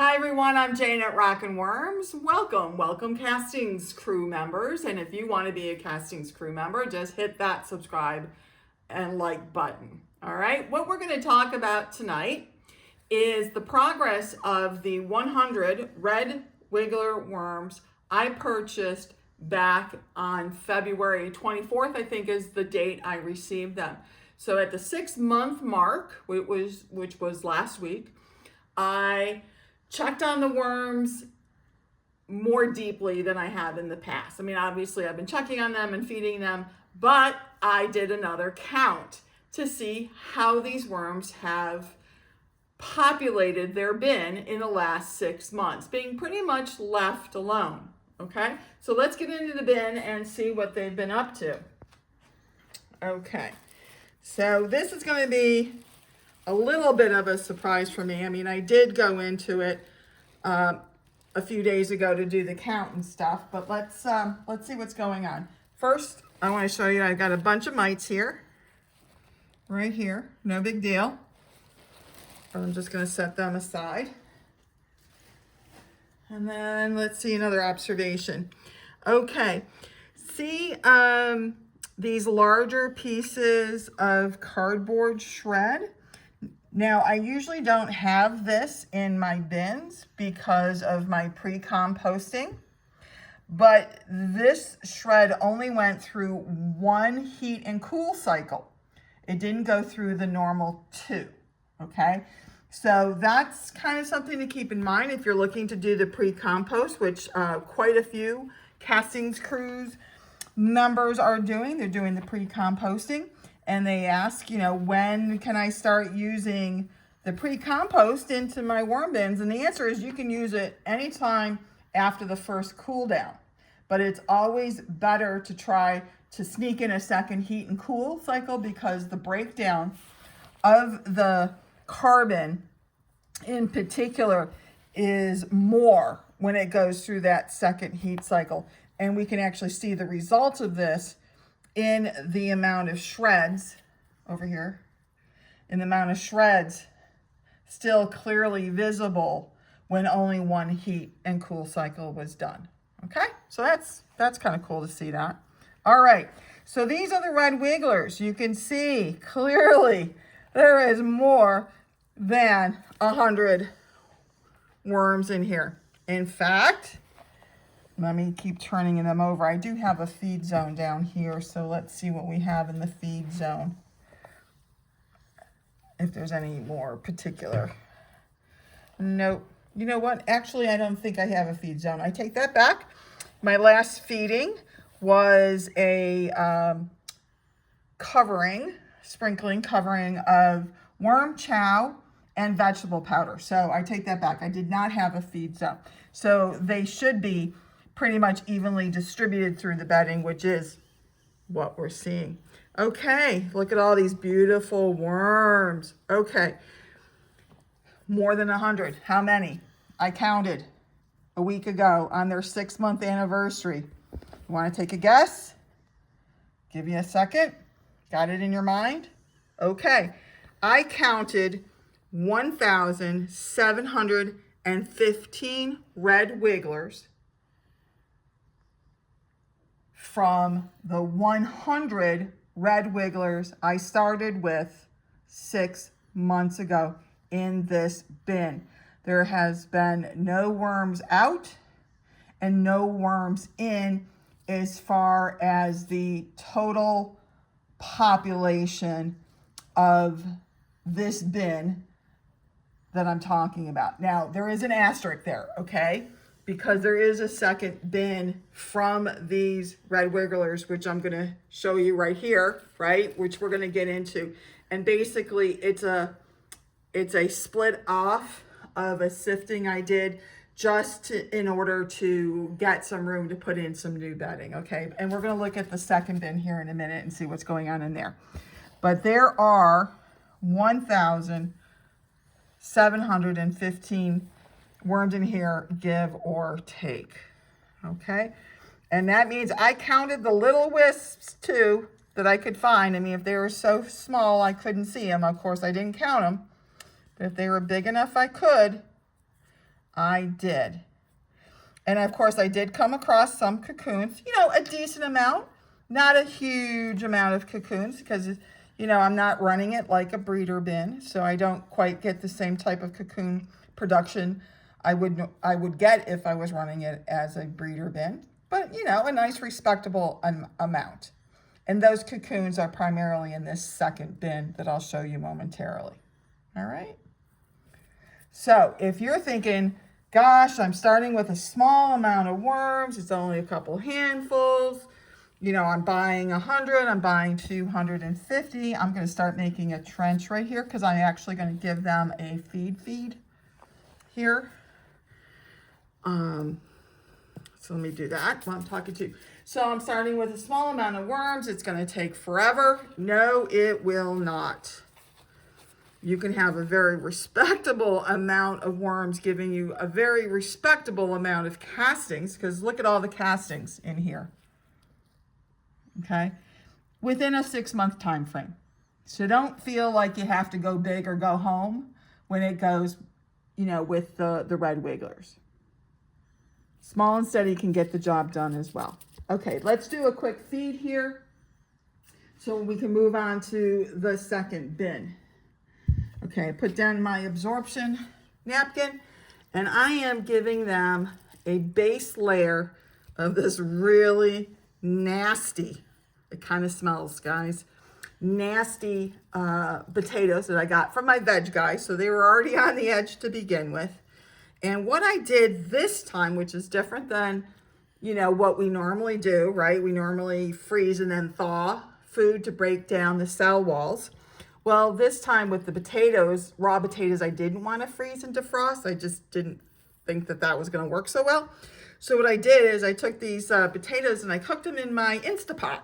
Hi everyone, I'm Jayne at Rockin' Worms. Welcome Castings crew members. And if you want to be a Castings crew member, just hit that subscribe and like button. All right, what we're going to talk about tonight is the progress of the 100 red wiggler worms I purchased back on February 24th, I think is the date I received them. So at the 6-month mark, which was last week, I checked on the worms more deeply than I have in the past. I mean, obviously I've been checking on them and feeding them, but I did another count to see how these worms have populated their bin in the last 6 months, being pretty much left alone. Okay, so let's get into the bin and see what they've been up to. Okay, so this is going to be a little bit of a surprise for me. I mean, I did go into it a few days ago to do the count and stuff, but let's see what's going on. First, I want to show you, I've got a bunch of mites here, right here, no big deal. I'm just going to set them aside. And then let's see another observation. Okay, see these larger pieces of cardboard shred? Now, I usually don't have this in my bins because of my pre-composting, but this shred only went through one heat and cool cycle. It didn't go through the normal 2, okay? So that's kind of something to keep in mind if you're looking to do the pre-compost, which quite a few Castings crews members are doing. They're doing the pre-composting. And they ask, when can I start using the pre-compost into my worm bins? And the answer is you can use it anytime after the first cool down. But it's always better to try to sneak in a second heat and cool cycle because the breakdown of the carbon in particular is more when it goes through that second heat cycle. And we can actually see the results of this in the amount of shreds over here, in the amount of shreds still clearly visible when only one heat and cool cycle was done. Okay, so that's kind of cool to see that. All right, so these are the red wigglers. You can see clearly there is more than 100 worms in here. In fact, let me keep turning them over. I do have a feed zone down here, so let's see what we have in the feed zone. If there's any more particular. Nope. You know what? Actually, I don't think I have a feed zone. I take that back. My last feeding was a sprinkling covering of worm chow and vegetable powder. So I take that back. I did not have a feed zone. So they should be pretty much evenly distributed through the bedding, which is what we're seeing. Okay, look at all these beautiful worms. Okay, more than 100. How many? I counted a week ago on their 6-month anniversary. You want to take a guess? Give you a second. Got it in your mind? Okay, I counted 1,715 red wigglers from the 100 red wigglers I started with 6 months ago in this bin. There has been no worms out and no worms in as far as the total population of this bin that I'm talking about. Now, there is an asterisk there, okay? Because there is a second bin from these red wigglers, which I'm going to show you right here, right? Which we're going to get into. And basically, it's a split off of a sifting I did just in order to get some room to put in some new bedding, okay? And we're going to look at the second bin here in a minute and see what's going on in there. But there are 1,715 worms in here, give or take, okay? And that means I counted the little wisps too that I could find. I mean, if they were so small I couldn't see them, of course I didn't count them. But if they were big enough I could, I did. And of course, I did come across some cocoons, you know, a decent amount, not a huge amount of cocoons because, you know, I'm not running it like a breeder bin. So I don't quite get the same type of cocoon production I would get if I was running it as a breeder bin. But, you know, a nice respectable amount. And those cocoons are primarily in this second bin that I'll show you momentarily. All right. So if you're thinking, gosh, I'm starting with a small amount of worms, it's only a couple handfuls, you know, I'm buying 100, I'm buying 250, I'm going to start making a trench right here because I'm actually going to give them a feed here. So let me do that while I'm talking to you. So I'm starting with a small amount of worms. It's going to take forever. No, it will not. You can have a very respectable amount of worms giving you a very respectable amount of castings, because look at all the castings in here. Okay, within a 6-month time frame. So don't feel like you have to go big or go home when it goes, you know, with the red wigglers. Small and steady can get the job done as well. Okay, let's do a quick feed here so we can move on to the second bin. Okay, put down my absorption napkin, and I am giving them a base layer of this really nasty, it kind of smells, guys, nasty potatoes that I got from my veg guy. So they were already on the edge to begin with. And what I did this time, which is different than, you know, what we normally do, right? We normally freeze and then thaw food to break down the cell walls. Well, this time with the potatoes, raw potatoes, I didn't want to freeze and defrost. I just didn't think that that was going to work so well. So what I did is I took these potatoes and I cooked them in my Instapot.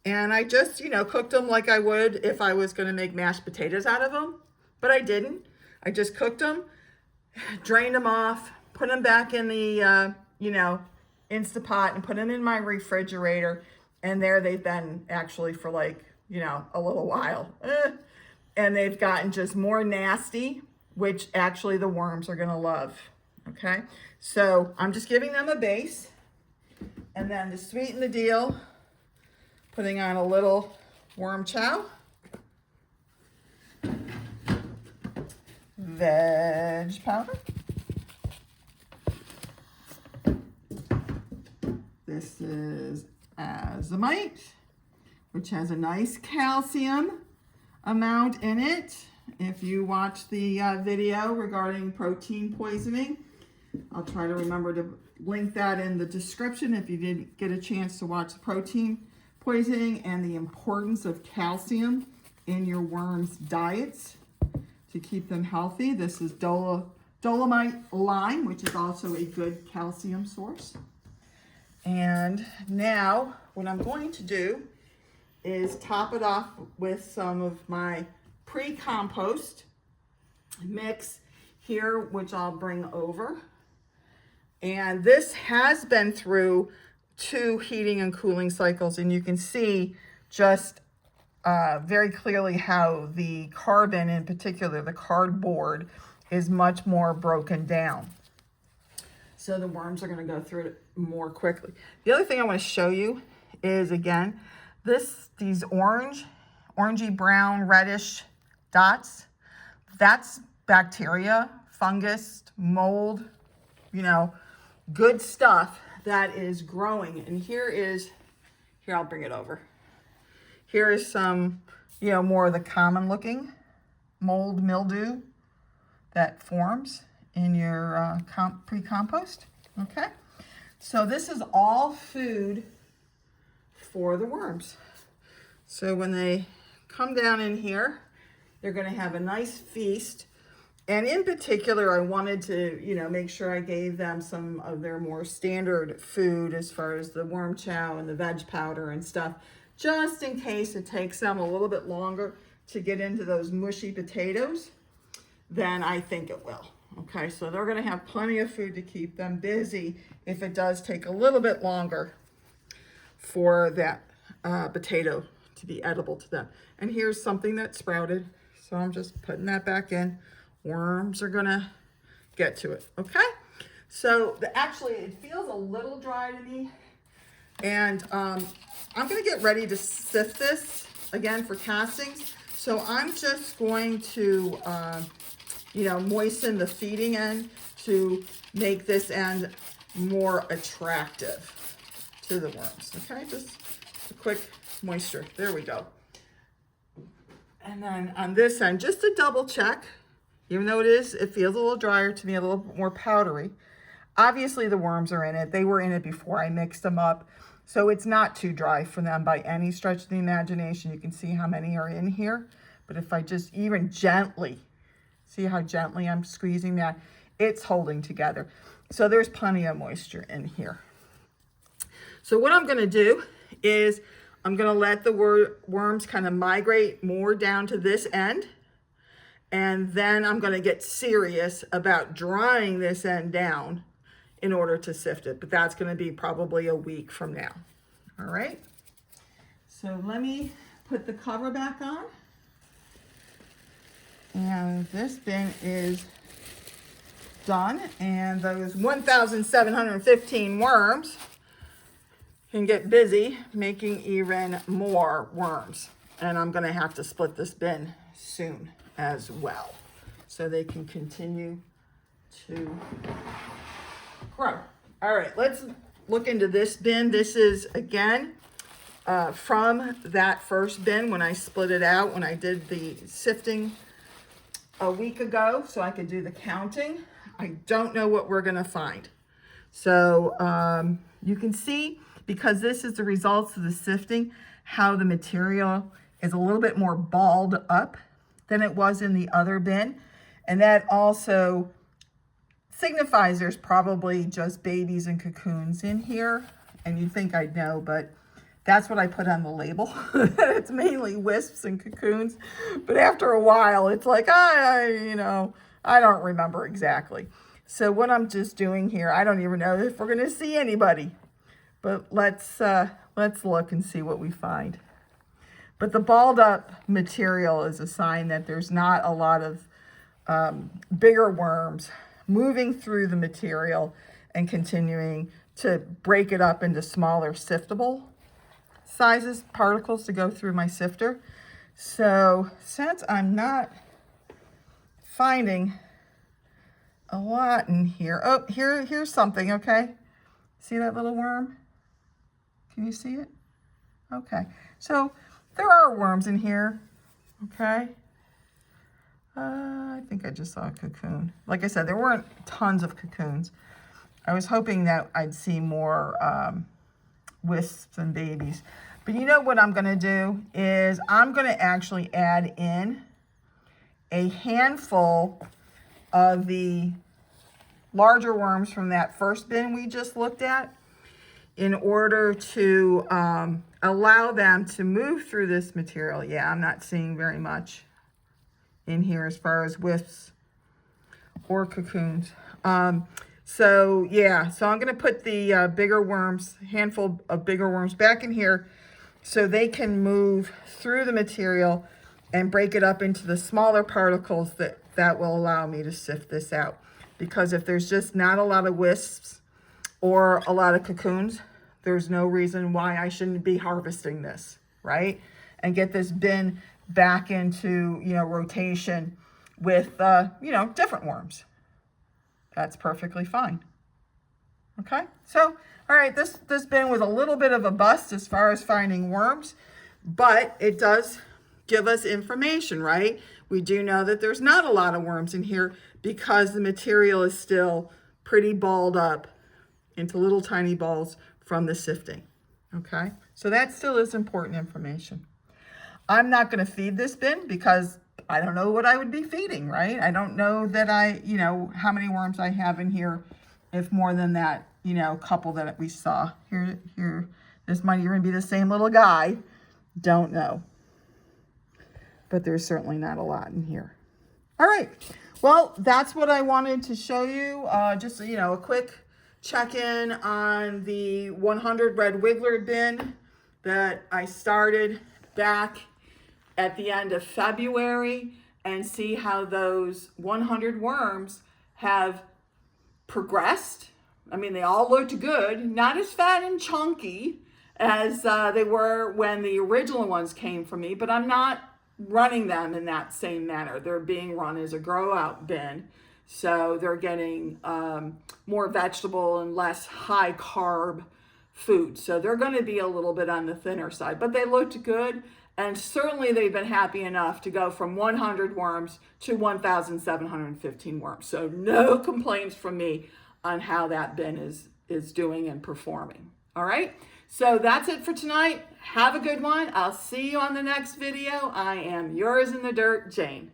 And I just, you know, cooked them like I would if I was going to make mashed potatoes out of them. But I didn't. I just cooked them, drained them off, put them back in the, you know, Instapot and put them in my refrigerator. And there they've been actually for like, you know, a little while. And they've gotten just more nasty, which actually the worms are going to love. Okay. So I'm just giving them a base. And then to sweeten the deal, putting on a little worm chow. Veg powder. This is azomite, which has a nice calcium amount in it. If you watch the video regarding protein poisoning, I'll try to remember to link that in the description if you didn't get a chance to watch the protein poisoning and the importance of calcium in your worms' diets to keep them healthy. This is Dolomite lime, which is also a good calcium source. And now what I'm going to do is top it off with some of my pre-compost mix here, which I'll bring over. And this has been through 2 heating and cooling cycles, and you can see just very clearly how the carbon, in particular the cardboard, is much more broken down. So the worms are going to go through it more quickly. The other thing I want to show you is, again, these orangey brown reddish dots. That's bacteria, fungus, mold, you know, good stuff that is growing. And here I'll bring it over. Here is some, you know, more of the common looking mold mildew that forms in your pre-compost. Okay, so this is all food for the worms. So when they come down in here, they're going to have a nice feast. And in particular, I wanted to, you know, make sure I gave them some of their more standard food as far as the worm chow and the veg powder and stuff, just in case it takes them a little bit longer to get into those mushy potatoes than I think it will. Okay, so they're going to have plenty of food to keep them busy if it does take a little bit longer for that potato to be edible to them. And here's something that sprouted, so I'm just putting that back in. Worms are going to get to it, okay? So actually it feels a little dry to me, and I'm gonna get ready to sift this again for castings. So I'm just going to, you know, moisten the feeding end to make this end more attractive to the worms, okay? Just a quick moisture, there we go. And then on this end, just to double check, even though it feels a little drier to me, a little more powdery. Obviously the worms are in it. They were in it before I mixed them up. So it's not too dry for them by any stretch of the imagination. You can see how many are in here. But if I just even gently, see how gently I'm squeezing that, it's holding together. So there's plenty of moisture in here. So what I'm gonna do is I'm gonna let the worms kind of migrate more down to this end. And then I'm gonna get serious about drying this end down in order to sift it. But that's gonna be probably a week from now. All right? So let me put the cover back on. And this bin is done. And those 1,715 worms can get busy making even more worms. And I'm gonna have to split this bin soon as well, so they can continue to grow. All right, let's look into this bin. This is, again, from that first bin when I split it out, when I did the sifting a week ago, so I could do the counting. I don't know what we're gonna find. So you can see, because this is the results of the sifting, how the material is a little bit more balled up than it was in the other bin. And that also signifies there's probably just babies and cocoons in here. And you'd think I'd know, but that's what I put on the label. It's mainly wisps and cocoons. But after a while, it's like, you know, I don't remember exactly. So what I'm just doing here, I don't even know if we're gonna see anybody. But let's look and see what we find. But the balled up material is a sign that there's not a lot of bigger worms moving through the material and continuing to break it up into smaller siftable sizes, particles to go through my sifter. So since I'm not finding a lot in here, oh, here's something, okay? See that little worm? Can you see it? Okay, so there are worms in here, okay? I think I just saw a cocoon. Like I said, there weren't tons of cocoons. I was hoping that I'd see more wisps and babies. But you know what I'm gonna do is I'm gonna actually add in a handful of the larger worms from that first bin we just looked at, in order to allow them to move through this material. Yeah, I'm not seeing very much in here as far as wisps or cocoons. So yeah, so I'm gonna put the bigger worms, handful of bigger worms back in here so they can move through the material and break it up into the smaller particles that will allow me to sift this out. Because if there's just not a lot of wisps or a lot of cocoons, there's no reason why I shouldn't be harvesting this, right? And get this bin back into, you know, rotation with, you know, different worms. That's perfectly fine. Okay, so, all right, this bin was a little bit of a bust as far as finding worms, but it does give us information, right? We do know that there's not a lot of worms in here because the material is still pretty balled up into little tiny balls from the sifting, okay? So that still is important information. I'm not gonna feed this bin because I don't know what I would be feeding, right? I don't know that you know, how many worms I have in here, if more than that, you know, couple that we saw. Here, this might even be the same little guy. Don't know. But there's certainly not a lot in here. All right, well, that's what I wanted to show you. Just, you know, a quick check-in on the 100 red wiggler bin that I started back at the end of February, and see how those 100 worms have progressed. I mean, they all looked good, not as fat and chunky as they were when the original ones came from me, but I'm not running them in that same manner. They're being run as a grow out bin. So they're getting more vegetable and less high carb food. So they're going to be a little bit on the thinner side, but they looked good. And certainly they've been happy enough to go from 100 worms to 1,715 worms. So no complaints from me on how that bin is doing and performing. All right. So that's it for tonight. Have a good one. I'll see you on the next video. I am yours in the dirt, Jayne.